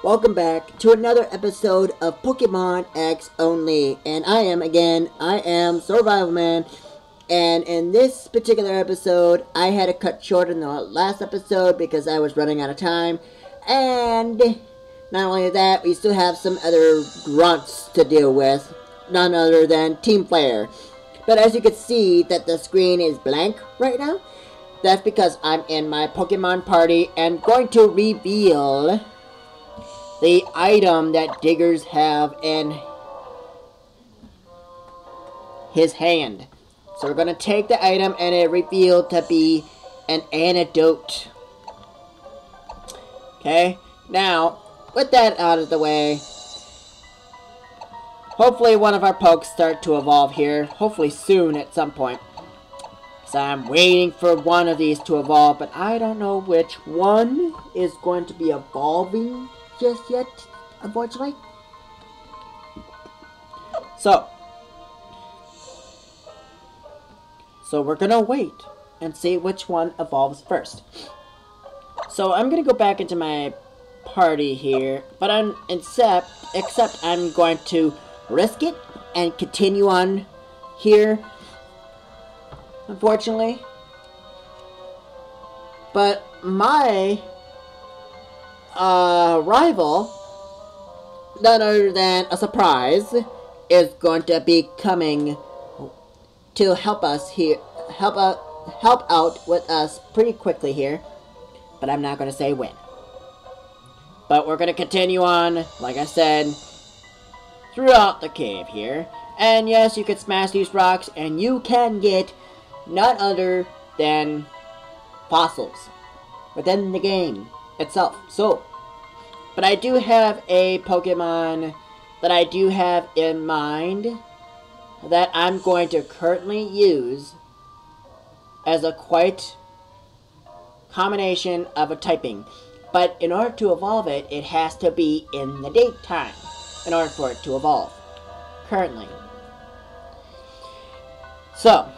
Welcome back to another episode of Pokemon X Only. And I am Survival Man. And in this particular episode, I had to cut short in the last episode because I was running out of time. And not only that, we still have some other grunts to deal with. None other than Team Flare. But as you can see that the screen is blank right now. That's because I'm in my Pokemon party and going to reveal the item that Diggers have in his hand. So we're going to take the item and it revealed to be an antidote. Okay, now, with that out of the way, hopefully one of our pokes start to evolve here. Hopefully soon at some point. So I'm waiting for one of these to evolve, but I don't know which one is going to be evolving just yet, unfortunately. So we're gonna wait and see which one evolves first. So I'm gonna go back into my party here, but except I'm going to risk it and continue on here, unfortunately. But my rival, none other than a surprise, is going to be coming to help us here, help out with us pretty quickly here, but I'm not going to say when. But we're going to continue on, like I said, throughout the cave here. And yes, you can smash these rocks, and you can get none other than fossils within the game itself. So, but I do have a Pokemon that I do have in mind that I'm going to currently use as a quite combination of a typing. But in order to evolve it, it has to be in the daytime in order for it to evolve. Currently. So,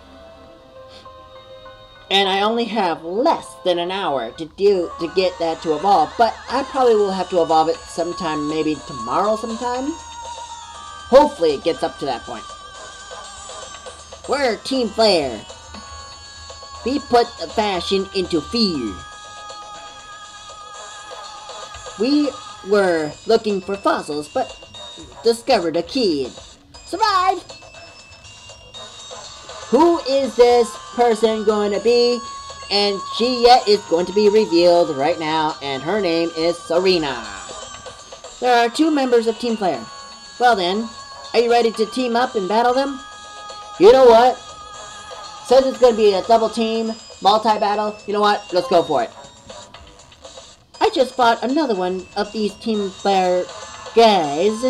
and I only have less than an hour to get that to evolve, but I probably will have to evolve it sometime, maybe tomorrow sometime. Hopefully it gets up to that point. We're Team Flare. We put the fashion into fear. We were looking for fossils, but discovered a kid. Survive! Who is this person going to be? And she yet is going to be revealed right now, and her name is Serena. There are two members of Team Flare. Well then, are you ready to team up and battle them? You know what? Since it's going to be a double team, multi-battle, you know what? Let's go for it. I just fought another one of these Team Flare guys.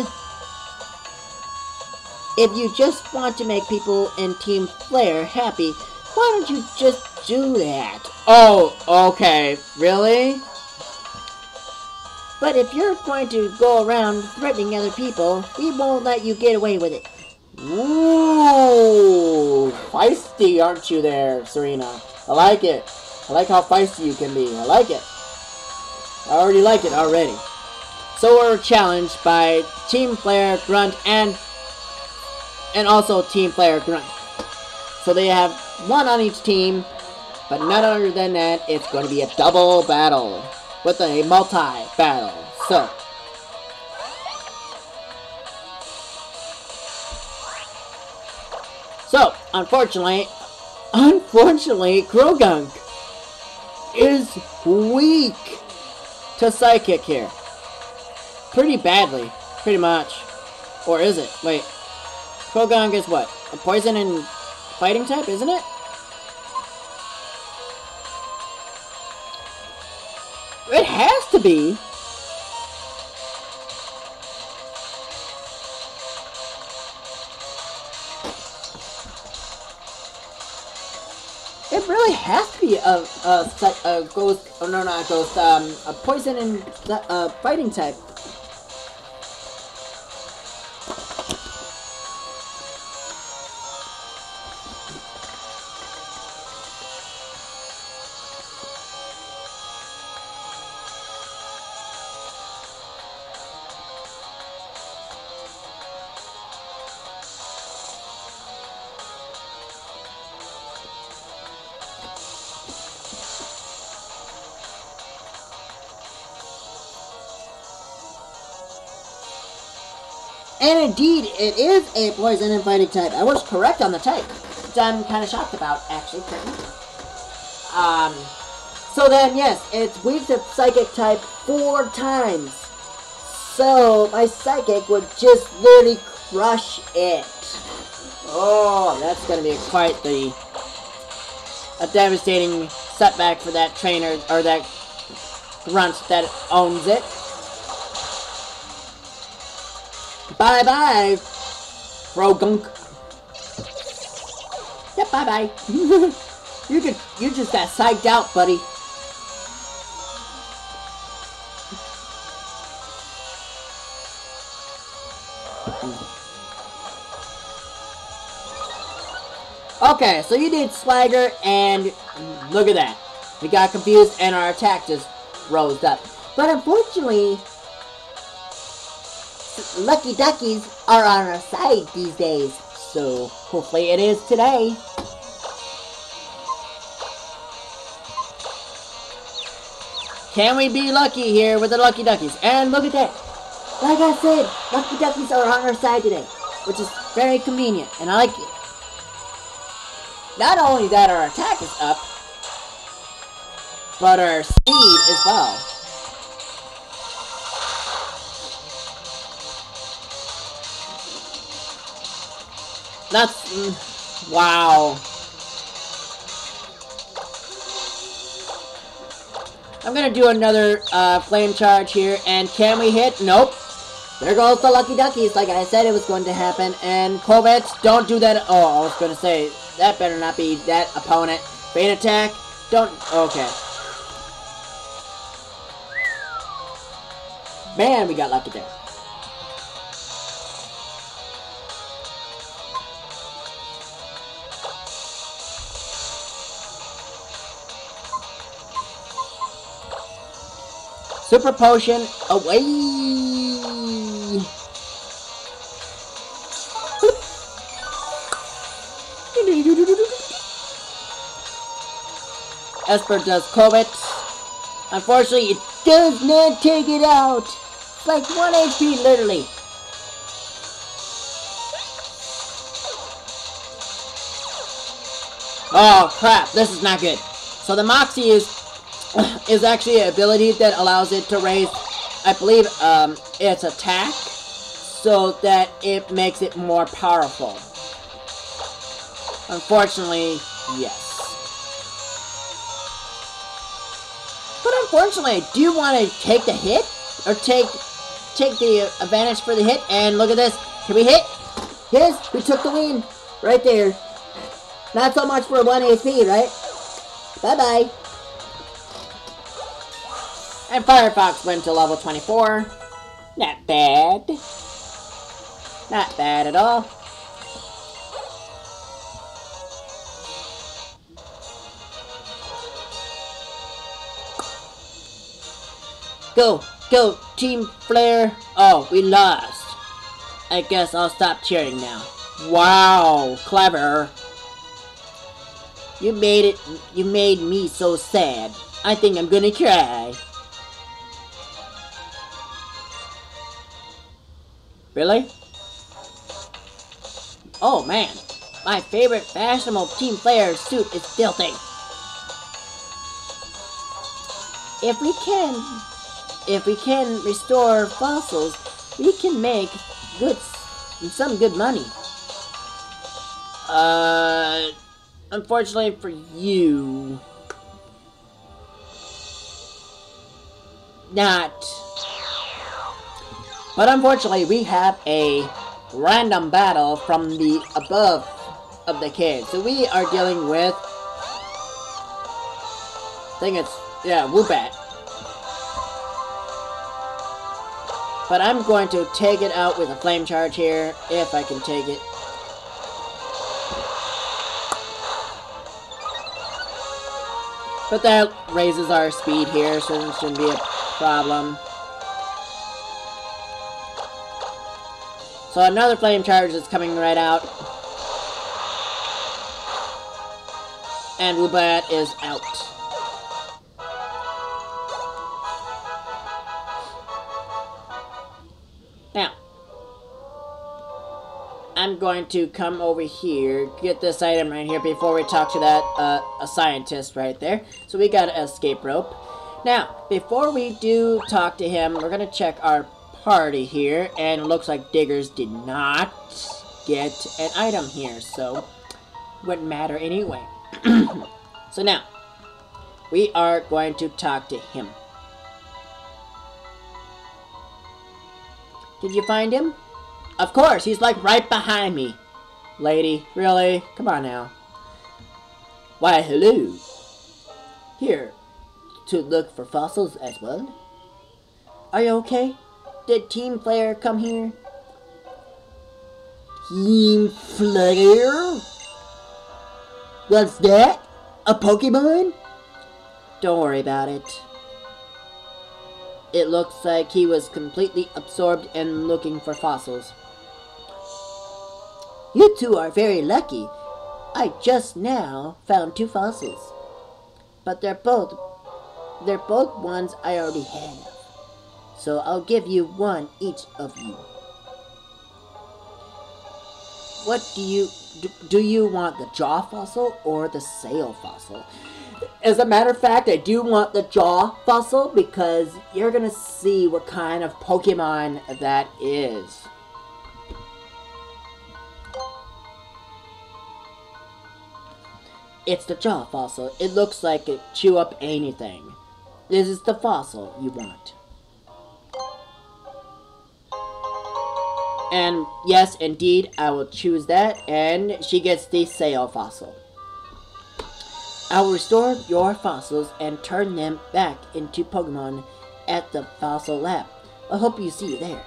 If you just want to make people in Team Flare happy, why don't you just do that? Oh, okay. Really? But if you're going to go around threatening other people, we won't let you get away with it. Ooh, feisty, aren't you there, Serena? I like it. I like how feisty you can be. I like it. I already like it already. So we're challenged by Team Flare, Grunt, and also Team Flare Grunt. So they have one on each team, but none other than that, it's going to be a double battle with a multi-battle. So, unfortunately, Krogunk is weak to Psychic here. Pretty badly, pretty much. Or is it? Wait. Krogunk is what? A poison and fighting type, isn't it? It has to be. It really has to be a ghost. Oh no, not a ghost. A poison and fighting type. And indeed, it is a poison and fighting type. I was correct on the type, which I'm kind of shocked about, actually. So then, yes, it's weak to psychic type 4 times. So my psychic would just literally crush it. Oh, that's gonna be quite a devastating setback for that trainer, or that grunt that owns it. Bye-bye, Frogunk. Yep, bye-bye. You just got psyched out, buddy. Okay, so you did Swagger, and look at that. We got confused, and our attack just rose up. But unfortunately, Lucky Duckies are on our side these days. So, hopefully it is today. Can we be lucky here with the Lucky Duckies? And look at that. Like I said, Lucky Duckies are on our side today, which is very convenient, and I like it. Not only that our attack is up, but our speed as well. That's... wow. I'm gonna do another flame charge here, and can we hit? Nope. There goes the Lucky Duckies, like I said it was going to happen. And Kovets, don't do that. Oh, I was gonna say, that better not be that opponent. Faint attack, don't... okay. Man, we got lucky there. Super Potion, away! Esper does Covet. Unfortunately, it does not take it out. It's like 1 HP, literally. Oh crap, this is not good. So the Moxie is actually an ability that allows it to raise, I believe, its attack, so that it makes it more powerful. Unfortunately, yes. But unfortunately, do you want to take the hit? Or take the advantage for the hit? And look at this. Can we hit? Yes, we took the win. Right there. Not so much for 1 HP, right? Bye-bye. And Firefox went to level 24. Not bad. Not bad at all. Go, go, Team Flare. Oh, we lost. I guess I'll stop cheering now. Wow, clever. You made me so sad. I think I'm gonna cry. Really? Oh man, my favorite fashionable Team Flare suit is filthy. If we can restore fossils, we can make some good money. Unfortunately for you, not. But unfortunately, we have a random battle from the above of the cave. So we are dealing with, I think it's, yeah, Woobat. But I'm going to take it out with a flame charge here, if I can take it. But that raises our speed here, so it shouldn't be a problem. So another flame charge is coming right out. And Woobat is out. Now, I'm going to come over here, get this item right here before we talk to that a scientist right there. So we got an escape rope. Now, before we do talk to him, we're gonna check our party here, and it looks like Diggers did not get an item here, so wouldn't matter anyway. So now, we are going to talk to him. Did you find him? Of course, he's like right behind me. Lady, really? Come on now. Why, hello. Here, to look for fossils as well. Are you okay? Did Team Flare come here? Team Flare? What's that? A Pokemon? Don't worry about it. It looks like he was completely absorbed in looking for fossils. You two are very lucky. I just now found 2 fossils. But they're both ones I already have. So I'll give you 1 each of you. What do you want, the jaw fossil or the sail fossil? As a matter of fact, I do want the jaw fossil because you're gonna see what kind of Pokemon that is. It's the jaw fossil. It looks like it chew up anything. This is the fossil you want. And yes, indeed, I will choose that, and she gets the sail fossil. I will restore your fossils and turn them back into Pokemon at the fossil lab. I hope you see you there.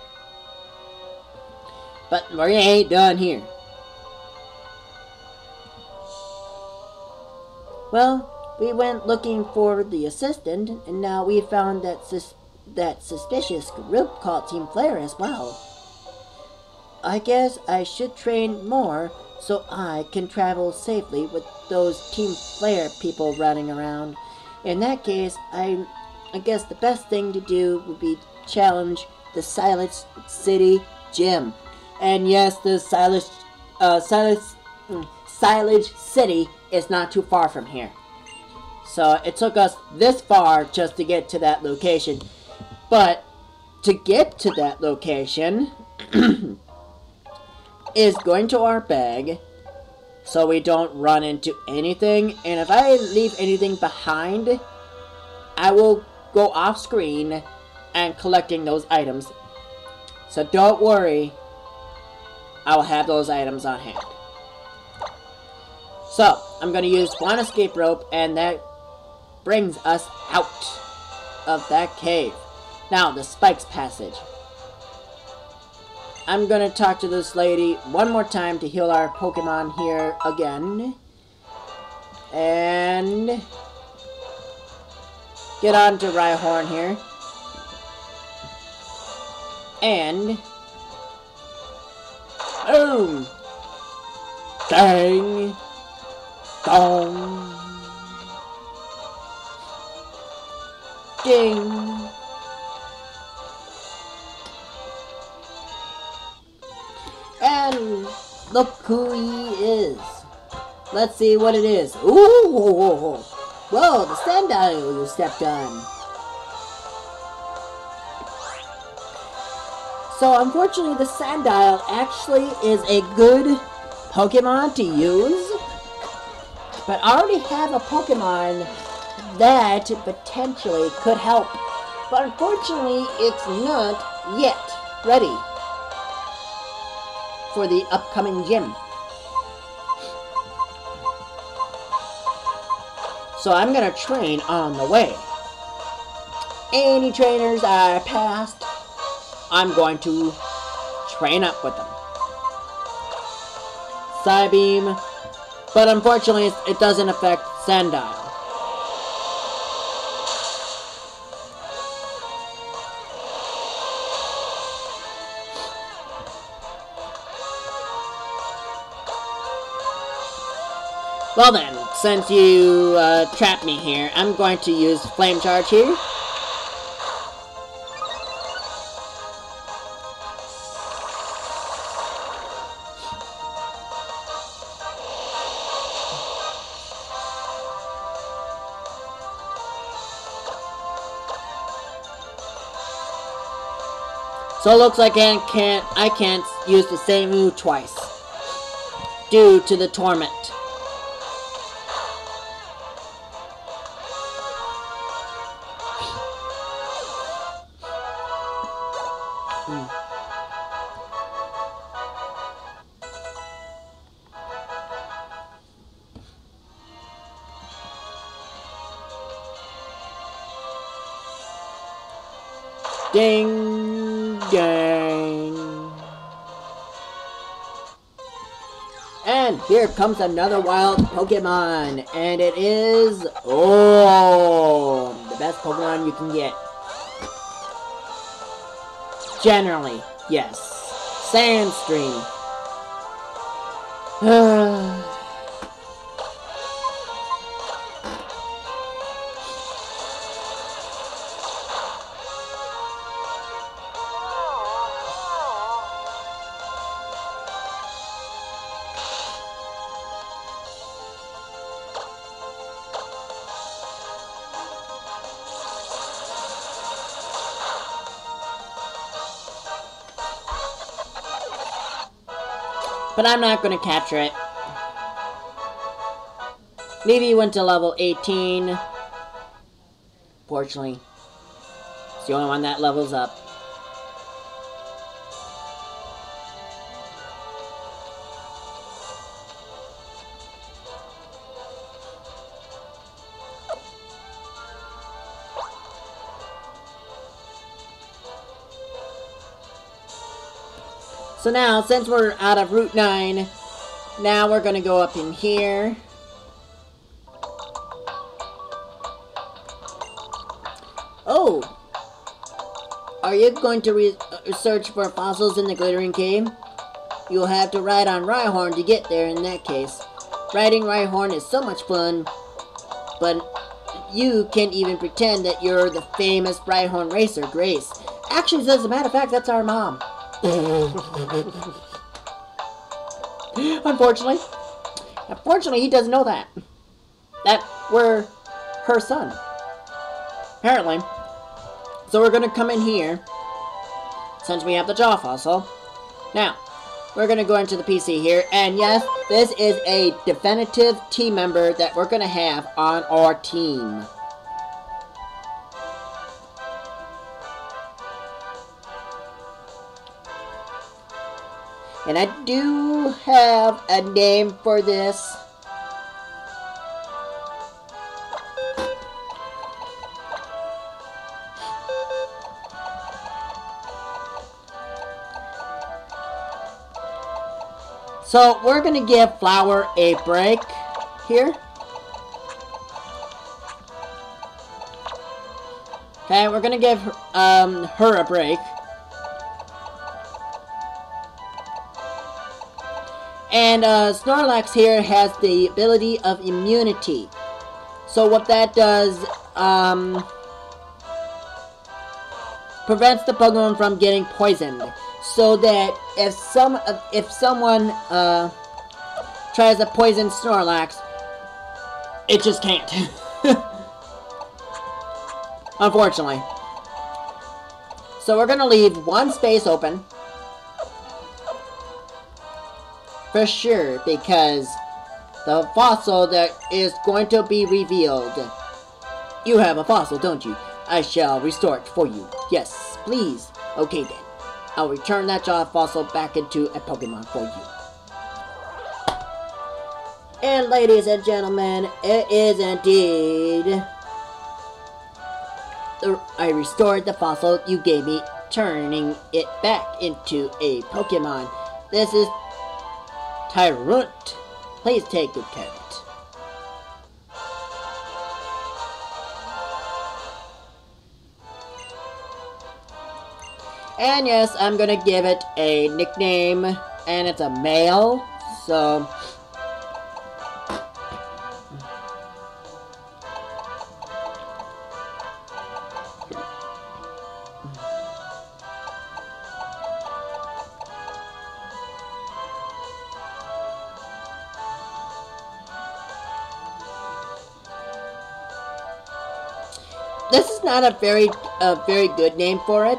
But we ain't done here. Well, we went looking for the assistant, and now we found that suspicious group called Team Flare as well. I guess I should train more so I can travel safely with those Team Flare people running around. In that case, I guess the best thing to do would be challenge the Silage City Gym. And yes, the Silage City is not too far from here. So it took us this far just to get to that location. But to get to that location is going to our bag so we don't run into anything. And if I leave anything behind, I will go off screen and collecting those items. So don't worry, I will have those items on hand. So I'm going to use 1 escape rope, and that brings us out of that cave. Now the Spikes Passage. I'm going to talk to this lady one more time to heal our Pokemon here again. And get on to Rhyhorn here. And boom! Dang! Dong! Ding! And look who he is. Let's see what it is. Ooh! Whoa, the Sandile you stepped on. So unfortunately, the Sandile actually is a good Pokemon to use. But I already have a Pokemon that potentially could help. But unfortunately, it's not yet ready for the upcoming gym. So I'm gonna train on the way. Any trainers I passed, I'm going to train up with them. Psybeam, but unfortunately it doesn't affect Sandile. Well then, since you trapped me here, I'm going to use Flame Charge here. So it looks like I can't use the same move twice due to the torment. Ding, dang. And here comes another wild Pokemon. And it is... Oh! The best Pokemon you can get. Generally, yes. Sandstream. But I'm not going to capture it. Maybe he went to level 18. Fortunately, it's the only one that levels up. So now, since we're out of Route 9, now we're going to go up in here. Oh! Are you going to search for fossils in the Glittering Cave? You'll have to ride on Rhyhorn to get there in that case. Riding Rhyhorn is so much fun, but you can't even pretend that you're the famous Rhyhorn racer, Grace. Actually, as a matter of fact, that's our mom. Unfortunately, he doesn't know that we're her son, apparently. So we're gonna come in here since we have the jaw fossil. Now we're gonna go into the PC here, and yes, this is a definitive team member that we're gonna have on our team. And I do have a name for this. So we're going to give Flower a break here. Okay, we're going to give her a break. And Snorlax here has the ability of immunity. So what that does, prevents the Pokemon from getting poisoned. So that if someone tries to poison Snorlax, it just can't. Unfortunately. So we're gonna leave one space open. For sure, because the fossil that is going to be revealed. You have a fossil, don't you? I shall restore it for you. Yes, please. Okay then. I'll return that jaw fossil back into a Pokemon for you. And ladies and gentlemen, it is indeed... I restored the fossil you gave me, turning it back into a Pokemon. This is Tyrant. Please take good care of it. And yes, I'm gonna give it a nickname, and it's a male, so... This is not a very good name for it.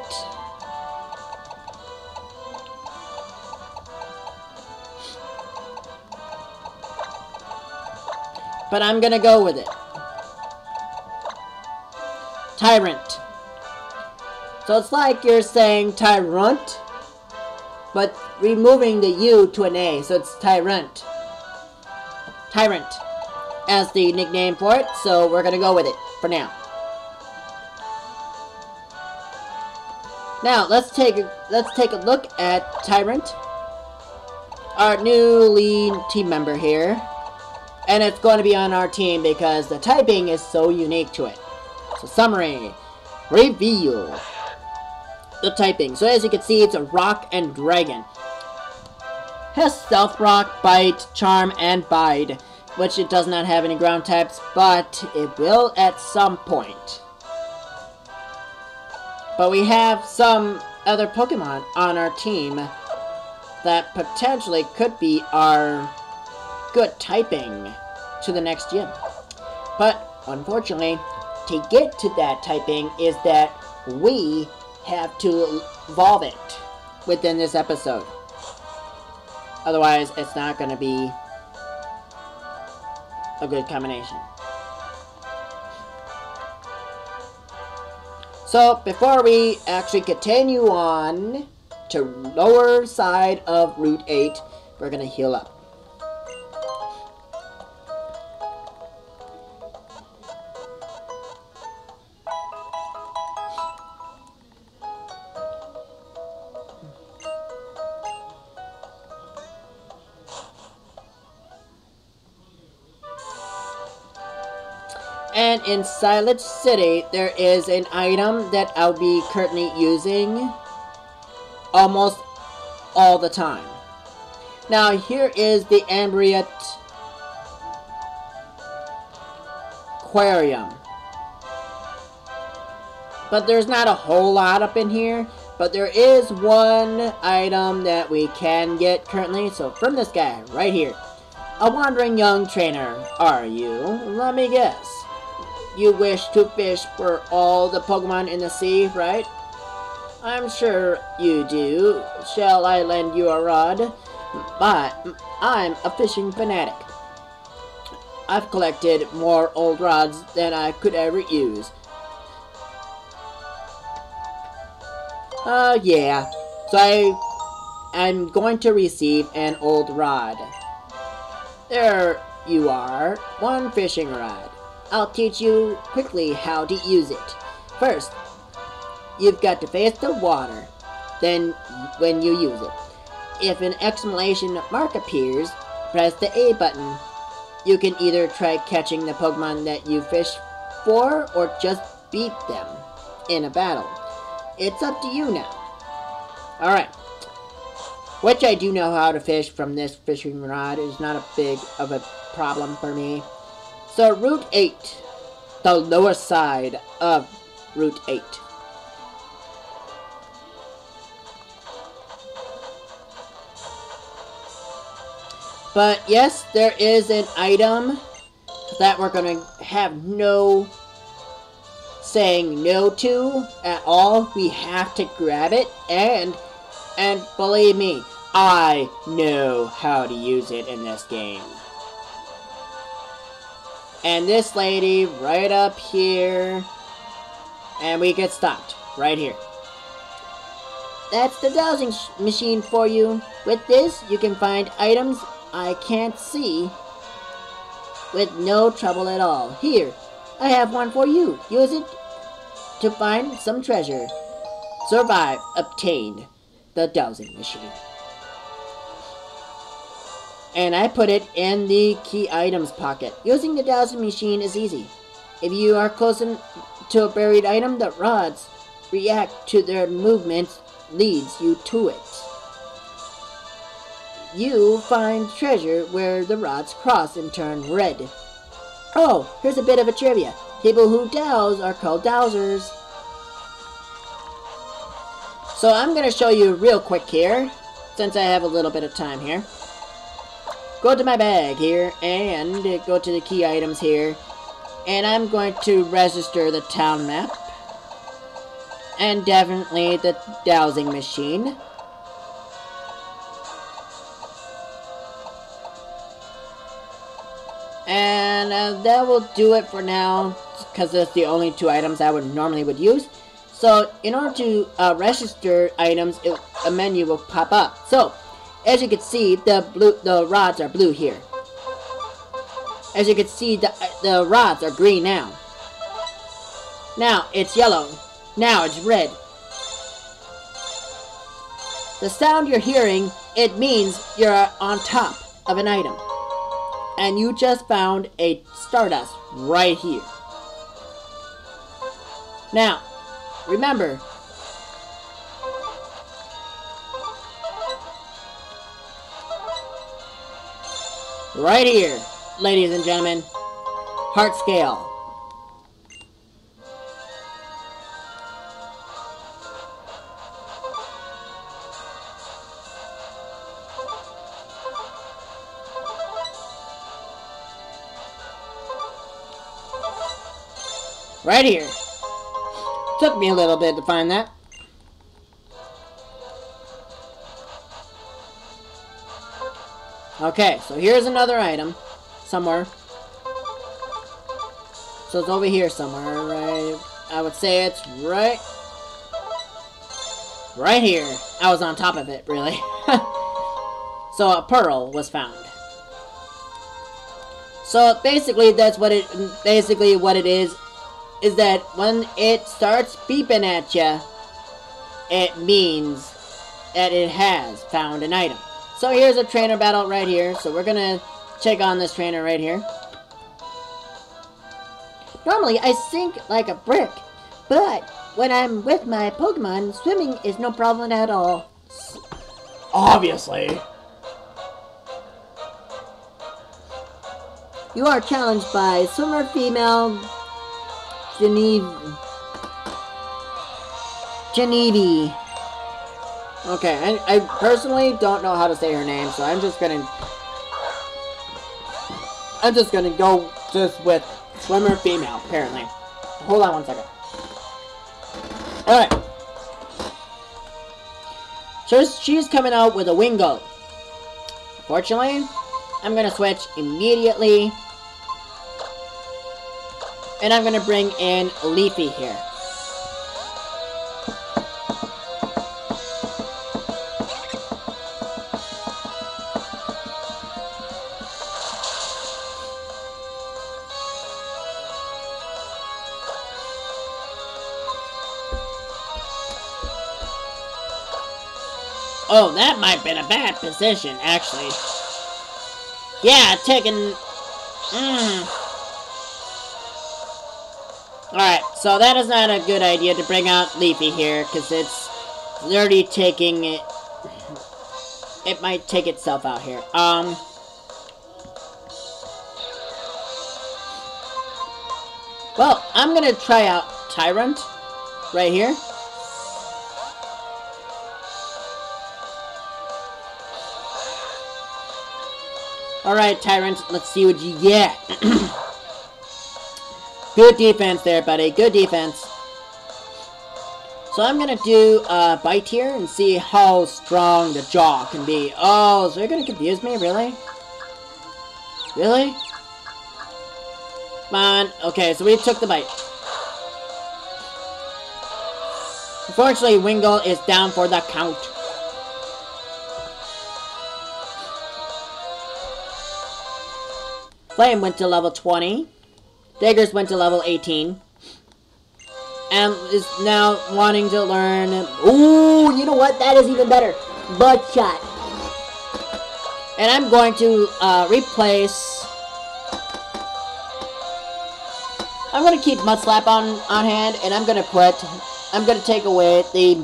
but I'm gonna go with it. Tyrant. So it's like you're saying Tyrant, but removing the U to an A, so it's Tyrant. Tyrant as the nickname for it, so we're gonna go with it for now. Now let's take a look at Tyrant, our new lead team member here, and it's going to be on our team because the typing is so unique to it. So summary, reveal the typing. So as you can see, it's a rock and dragon. Has stealth rock, bite, charm, and bide, which it does not have any ground types, but it will at some point. But we have some other Pokemon on our team that potentially could be our good typing to the next gym. But unfortunately, to get to that typing is that we have to evolve it within this episode. Otherwise, it's not going to be a good combination. So, before we actually continue on to lower side of Route 8, we're going to heal up. And in Silent City, there is an item that I'll be currently using almost all the time. Now, here is the Ambriot Aquarium. But there's not a whole lot up in here. But there is one item that we can get currently. So, from this guy, right here. A wandering young trainer, are you? Let me guess. You wish to fish for all the Pokemon in the sea, right? I'm sure you do. Shall I lend you a rod? But I'm a fishing fanatic. I've collected more old rods than I could ever use. Yeah. So I'm going to receive an old rod. There you are. One fishing rod. I'll teach you quickly how to use it. First, you've got to face the water. Then, when you use it, if an exclamation mark appears, press the A button. You can either try catching the Pokemon that you fish for, or just beat them in a battle. It's up to you now. Alright. Which I do know how to fish from this fishing rod. Is not a big of a problem for me. So, Route 8, the lower side of Route 8. But yes, there is an item that we're going to have no saying no to at all. We have to grab it, and believe me, I know how to use it in this game. And this lady right up here, and we get stopped right here. That's the dowsing machine for you. With this, you can find items I can't see with no trouble at all. Here, I have one for you. Use it to find some treasure. Survive, obtained the dowsing machine. And I put it in the key items pocket. Using the dowsing machine is easy. If you are close to a buried item, the rods react to their movement leads you to it. You find treasure where the rods cross and turn red. Oh, here's a bit of a trivia. People who douse are called dowsers. So I'm going to show you real quick here, since I have a little bit of time here. Go to my bag here, and go to the key items here. And I'm going to register the town map. And definitely the dowsing machine. And And that will do it for now, because it's the only 2 items I would normally use. So, in order to register items, a menu will pop up. So, as you can see, the rods are blue here. As you can see, the rods are green now. Now, it's yellow. Now, it's red. The sound you're hearing, it means you're on top of an item. And you just found a Stardust right here. Now, remember, right here, ladies and gentlemen, heart scale. Right here. Took me a little bit to find that. Okay, so here's another item. Somewhere. So it's over here somewhere, right? I would say it's right here. I was on top of it, really. So a pearl was found. So basically that's what it is that when it starts beeping at you, it means that it has found an item. So here's a trainer battle right here. So we're gonna check on this trainer right here. Normally I sink like a brick, but when I'm with my Pokemon, swimming is no problem at all. Obviously. You are challenged by swimmer female Genevieve. Okay, I personally don't know how to say her name, so I'm just gonna go just with swimmer female, apparently. Hold on one second. Alright. So she's coming out with a Wingo. Fortunately, I'm gonna switch immediately. And I'm gonna bring in Leafy here. Oh, that might have been a bad position, actually. Yeah, taking... Alright, so that is not a good idea to bring out Leafy here, because it's already taking it... It might take itself out here. Well, I'm gonna try out Tyrant right here. Alright, Tyrant, let's see what you get. Good defense there, buddy. Good defense. So I'm gonna do a bite here and see how strong the jaw can be. Oh, so you're gonna confuse me? Really? Really? Come on. Okay, so we took the bite. Unfortunately, Wingull is down for the count. Flame went to level 20. Daggers went to level 18. And is now wanting to learn... Ooh, you know what? That is even better. Bloodshot. And I'm going to replace... I'm going to keep Mudslap on hand, and I'm going to take away the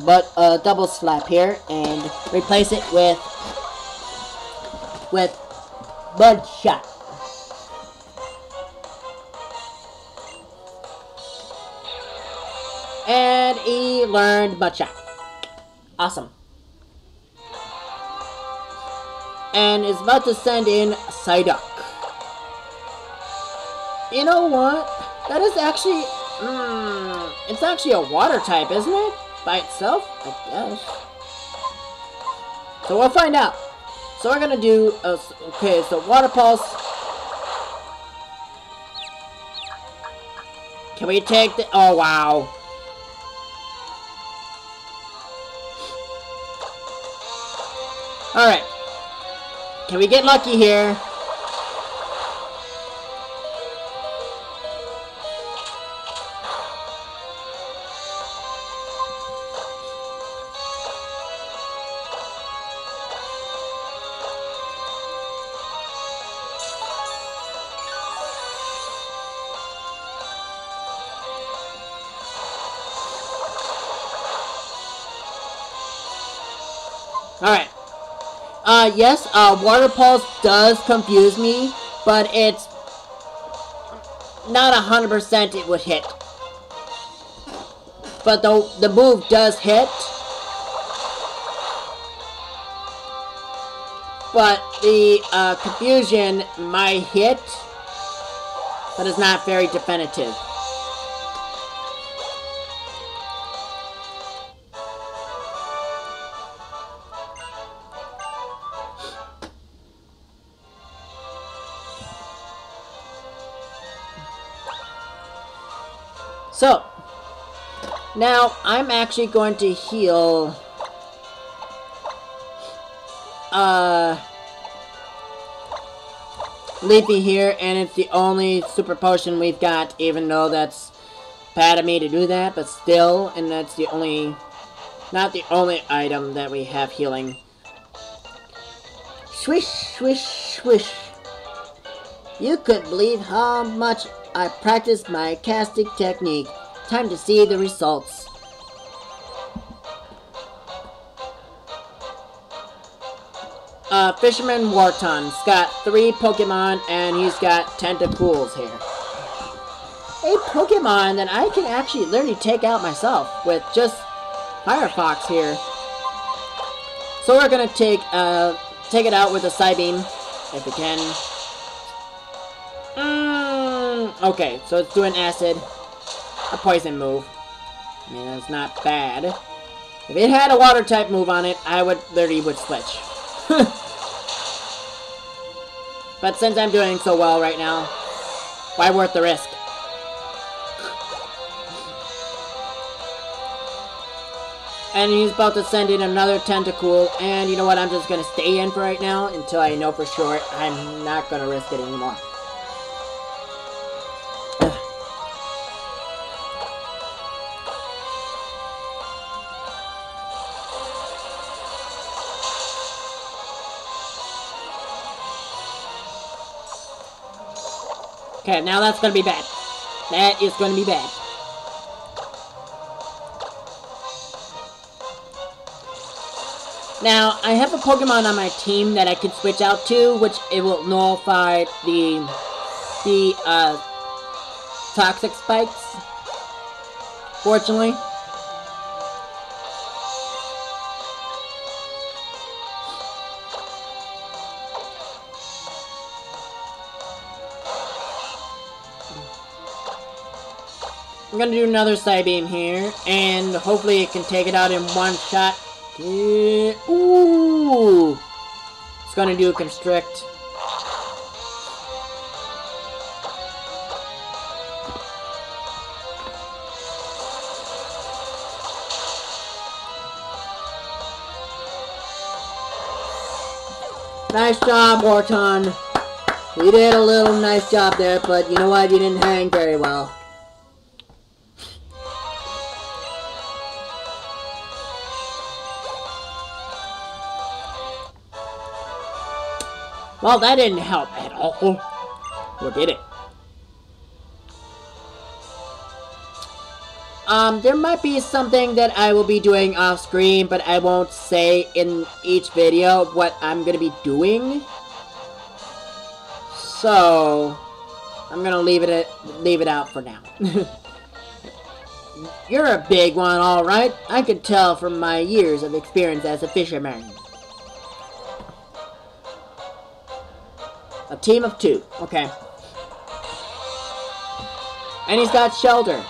double slap here and replace it with Bloodshot. And he learned Bloodshot. Awesome. And is about to send in Psyduck. You know what? That is actually... it's actually a water type, isn't it? By itself? I guess. So we'll find out. So we're gonna do... okay, so Water Pulse. Can we take the... Oh, wow. Alright. Can we get lucky here? Alright. Yes, Water Pulse does confuse me, but it's not 100% it would hit. But the move does hit. But the confusion might hit, but it's not very definitive. So, now I'm actually going to heal Leafy here, and it's the only super potion we've got, even though that's bad of me to do that, but still, and that's the only, not the only item that we have healing. Swish, swish, swish. You couldn't believe how much I practiced my casting technique. Time to see the results. Fisherman Wharton's got 3 Pokemon, and he's got Tentacools here. A Pokemon that I can actually literally take out myself with just Firefox here. So we're gonna take it out with a Psybeam, if we can. Okay, so it's doing acid. A poison move. I mean, that's not bad. If it had a water type move on it, I would literally switch. But since I'm doing so well right now, why worth the risk? And he's about to send in another Tentacool, and you know what, I'm just gonna stay in for right now until I know for sure I'm not gonna risk it anymore. Okay, now that's gonna be bad. That is gonna be bad. Now, I have a Pokemon on my team that I can switch out to, which it will nullify the toxic spikes. Fortunately. I'm gonna do another Psybeam here, and hopefully it can take it out in one shot. Ooh! It's gonna do a Constrict. Nice job, Wharton. You did a little nice job there, but you know what? You didn't hang very well. Well, that didn't help at all. Or did it? There might be something that I will be doing off screen, but I won't say in each video what I'm gonna be doing. So I'm gonna leave it out for now. You're a big one, alright. I could tell from my years of experience as a fisherman. A team of 2. Okay. And he's got Shelter.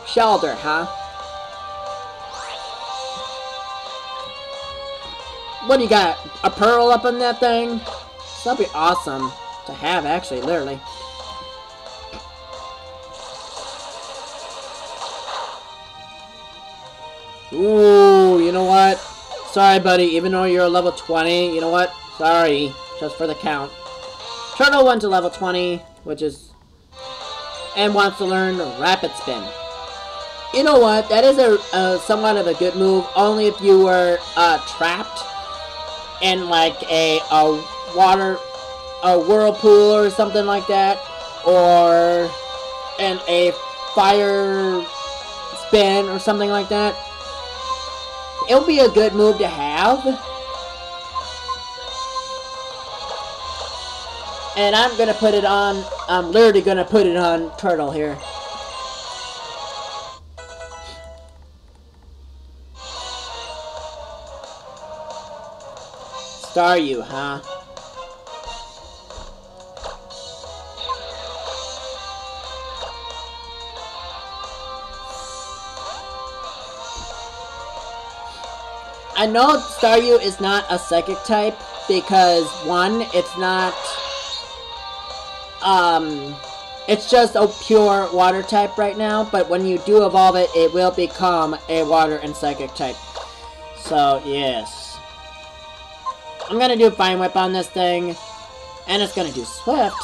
Shelter, huh? What do you got? A pearl up in that thing? That'd be awesome. to have, actually, literally. Ooh, you know what? Sorry, buddy, even though you're a level 20, you know what? Sorry, just for the count. Turtle went to level 20, which is... and wants to learn Rapid Spin. You know what? That is a somewhat of a good move, only if you were trapped in like a whirlpool or something like that, or in a fire spin or something like that. It would be a good move to have. And I'm gonna put it on, I'm literally gonna put it on Turtle here. Staryu, huh? I know Staryu is not a psychic type because, one, it's not, it's just a pure water type right now, but when you do evolve it, it will become a water and psychic type. So, yes. I'm gonna do Fine Whip on this thing, and it's gonna do Swift.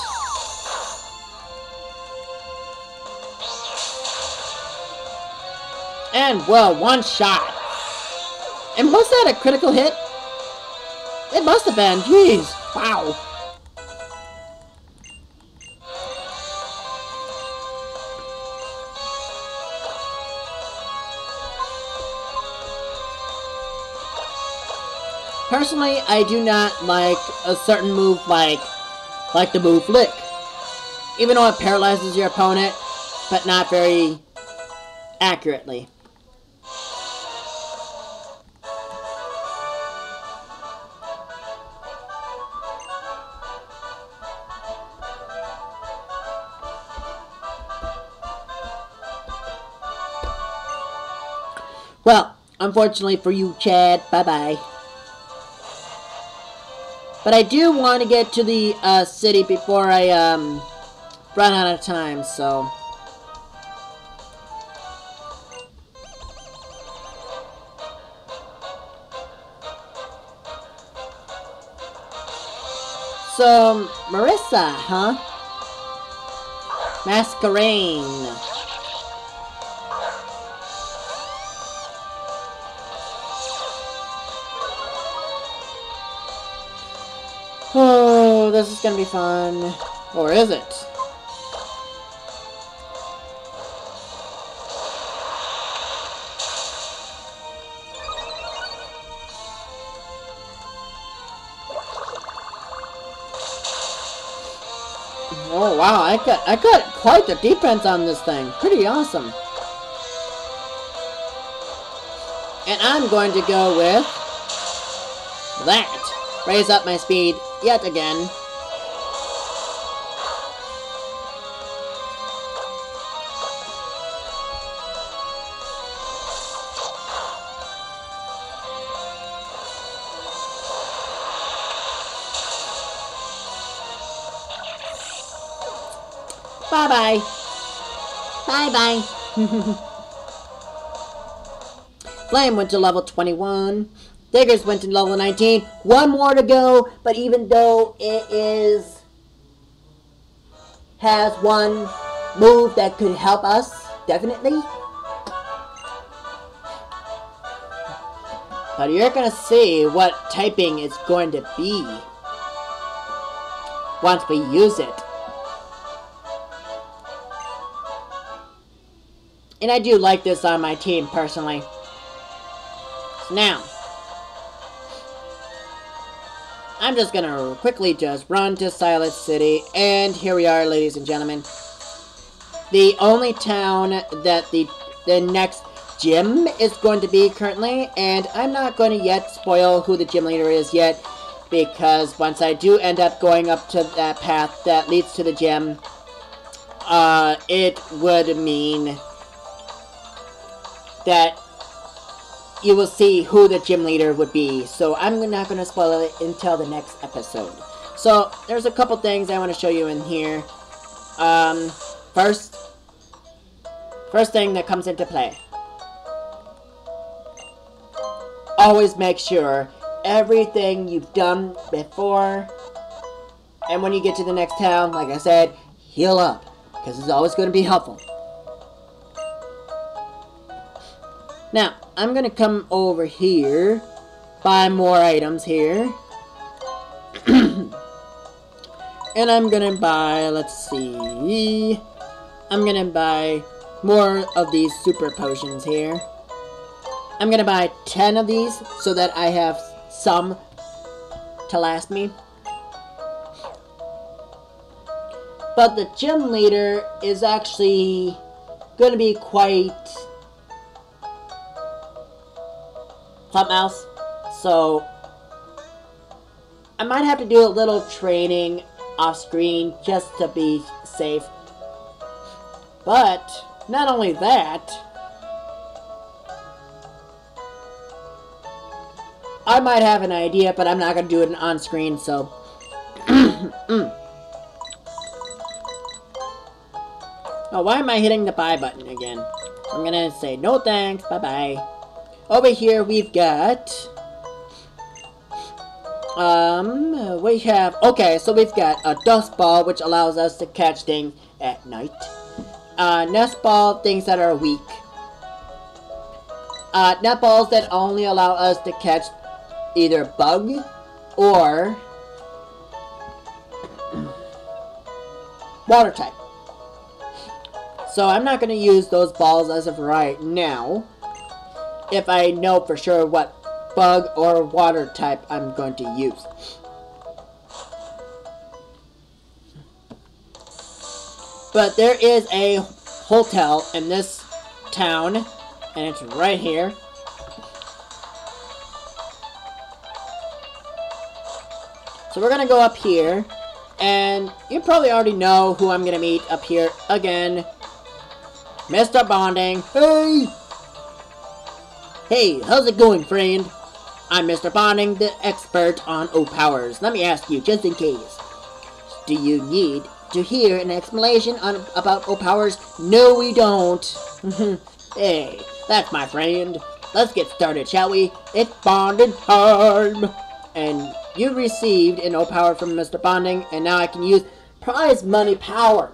And, whoa, one shot. And was that a critical hit? It must have been, jeez, wow. Personally, I do not like a certain move like the move Lick. Even though it paralyzes your opponent, but not very accurately. Well, unfortunately for you, Chad, bye-bye. But I do want to get to the city before I run out of time, so... So, Marissa, huh? Masquerain. Oh, this is gonna be fun. Or is it? Oh wow, I got quite the defense on this thing. Pretty awesome. And I'm going to go with that. Raise up my speed yet again. Bye-bye. Bye-bye. Flame went to level 21. Diggers went to level 19. One more to go, but even though it has one move that could help us, definitely. But you're gonna see what typing is going to be once we use it. And I do like this on my team, personally. So now, I'm just gonna quickly just run to Silent City, and here we are, ladies and gentlemen. The only town that the next gym is going to be currently, and I'm not going to yet spoil who the gym leader is yet, because once I do end up going up to that path that leads to the gym, it would mean that you will see who the gym leader would be. So I'm not going to spoil it until the next episode. So, there's a couple things I want to show you in here. First thing that comes into play. Always make sure everything you've done before, and when you get to the next town, like I said, heal up, because it's always going to be helpful. Now, I'm going to come over here, buy more items here. And I'm going to buy, let's see, I'm going to buy more of these super potions here. I'm going to buy 10 of these so that I have some to last me. But the gym leader is actually going to be quite something else. So I might have to do a little training off screen just to be safe. But not only that, I might have an idea, but I'm not going to do it on screen, so oh, why am I hitting the buy button again? I'm going to say no thanks, bye-bye. Over here we've got okay, so we've got a dust ball, which allows us to catch things at night. Nest ball, things that are weak. Net balls that only allow us to catch either bug or water type. So I'm not going to use those balls as of right now, if I know for sure what bug or water type I'm going to use. But there is a hotel in this town, and it's right here. So we're gonna go up here, and you probably already know who I'm gonna meet up here again. Mr. Bonding. Hey! Hey, how's it going, friend? I'm Mr. Bonding, the expert on O-Powers. Let me ask you, just in case. Do you need to hear an explanation about O-Powers? No, we don't. Hey, that's my friend. Let's get started, shall we? It's bonding time! And you received an O-Power from Mr. Bonding, and now I can use prize money power.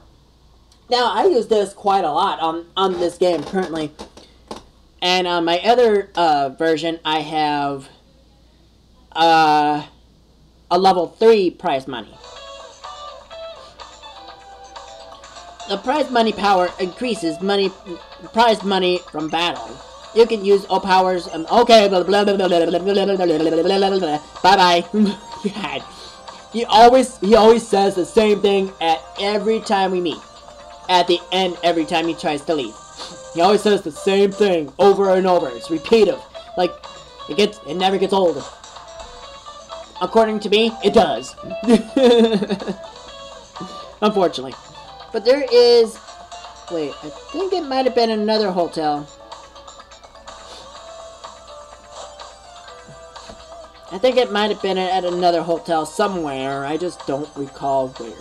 Now, I use this quite a lot on this game currently. And on my other version, I have a level 3 prize money. The prize money power increases prize money from battle. You can use O-Powers. Okay, blah, blah, blah, blah, blah, blah, blah, blah, bye-bye. God. He always says the same thing at every time we meet. At the end, every time he tries to leave. He always says the same thing over and over. It's repetitive. Like, it never gets old. According to me, it does. Unfortunately. But there is... Wait, I think it might have been another hotel. I think it might have been at another hotel somewhere. I just don't recall where.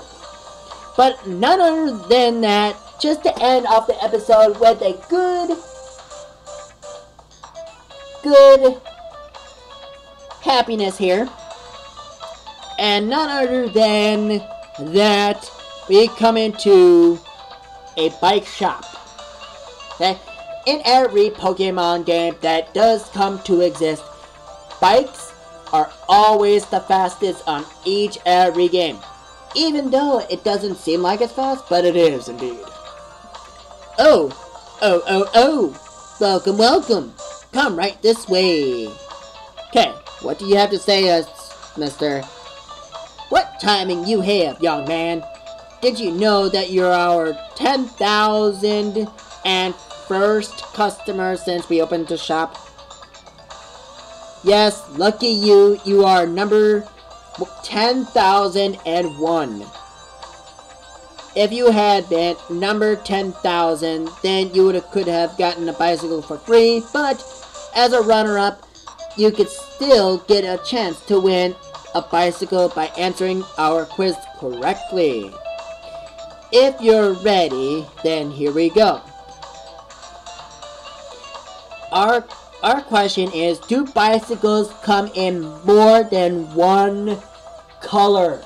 But none other than that, just to end off the episode with a good happiness here. And none other than that, we come into a bike shop. Okay? In every Pokemon game that does come to exist, bikes are always the fastest on every game. Even though it doesn't seem like it's fast, but it is indeed. Oh. Welcome. Come right this way. Okay, what do you have to say, mister? What timing you have, young man? Did you know that you're our 10,001st customer since we opened the shop? Yes, lucky you. You are number 10,001. If you had been number 10,000, then you could have gotten a bicycle for free, but as a runner-up, you could still get a chance to win a bicycle by answering our quiz correctly. If you're ready, then here we go. Our question is, do bicycles come in more than one color?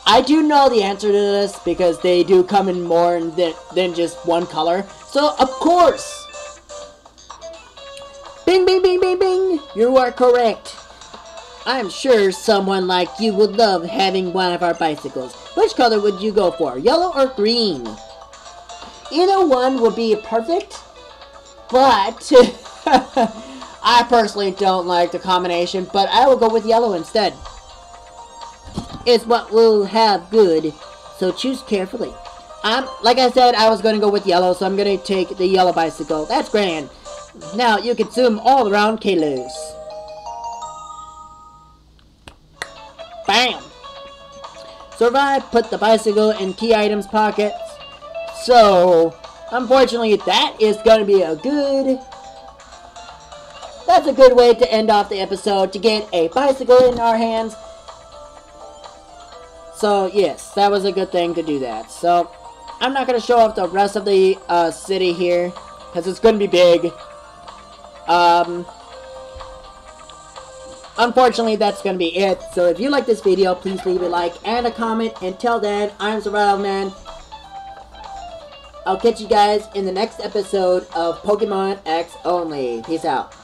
I do know the answer to this because they do come in more than just one color. So, of course! Bing, bing, bing, bing, bing! You are correct. I'm sure someone like you would love having one of our bicycles. Which color would you go for? Yellow or green? Either one would be perfect, but I personally don't like the combination, but I will go with yellow instead. It's what we'll have good, so choose carefully. Like I said, I was going to go with yellow, so I'm going to take the yellow bicycle. That's grand. Now you can zoom all around Kalos. Bam! Survive, put the bicycle in key items pockets. So, unfortunately, that is going to be that's a good way to end off the episode, to get a bicycle in our hands. So, yes, that was a good thing to do that. So, I'm not going to show off the rest of the city here, because it's going to be big. Unfortunately, that's going to be it. So, if you like this video, please leave a like and a comment. Until then, I'm Survival Man. I'll catch you guys in the next episode of Pokemon X only. Peace out.